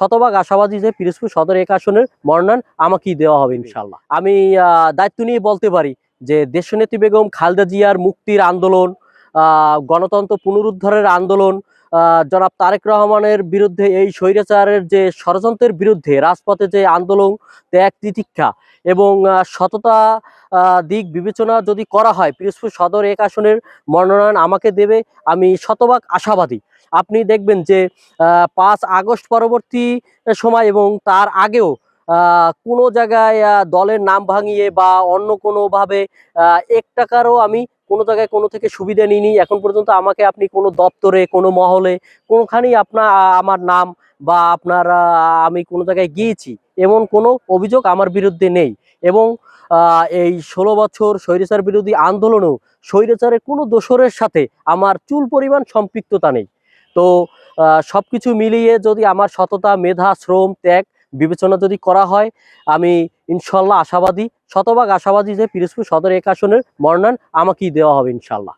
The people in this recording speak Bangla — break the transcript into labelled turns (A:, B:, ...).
A: শতভাগ আশাবাদী যে পিরোজপুর সদর 1 আসনের মনোনয়ন আমাকেই দেওয়া হবে ইনশাল্লাহ। আমি দায়িত্ব নিয়ে বলতে পারি যে দেশনেত্রী বেগম খালেদা জিয়ার মুক্তির আন্দোলন, গণতন্ত্র পুনরুদ্ধারের আন্দোলন, জনাব তারেক রহমানের বিরুদ্ধে এই স্বৈরাচারের যে ষড়যন্ত্রের বিরুদ্ধে রাজপথে যে আন্দোলন, ত্যাগ তিতিক্ষা এবং সততা দিক বিবেচনা যদি করা হয়, পিরোজপুর সদর 1 আসনের মনোনয়ন আমাকে দেবে, আমি শতভাগ আশাবাদী। আপনি দেখবেন যে 5 আগস্ট পরবর্তী সময় এবং তার আগেও কোনো জায়গায় দলের নাম ভাঙিয়ে বা অন্য কোনোভাবে 1 টাকারও আমি কোনো জায়গায় কোনো থেকে সুবিধা নিইনি। এখন পর্যন্ত আমাকে আপনি কোনো দপ্তরে, কোনো মহলে, কোনোখানেই আমার নাম বা আপনার আমি কোনো জায়গায় গিয়েছি এমন কোনো অভিযোগ আমার বিরুদ্ধে নেই। এবং এই 16 বছর স্বৈরাচার বিরোধী আন্দোলনেও স্বৈরাচারের কোনো দোসরের সাথে আমার চুল পরিমাণ সম্পৃক্ততা নেই। তো সবকিছু মিলিয়ে যদি আমার সততা, মেধা, শ্রম, ত্যাগ বিবেচনা যদি করা হয়, আমি ইনশাল্লাহ আশাবাদী, শতভাগ আশাবাদী যে পিরোজপুর সদর 1 আসনের মনোনয়ন আমাকেই দেওয়া হবে ইনশাল্লাহ।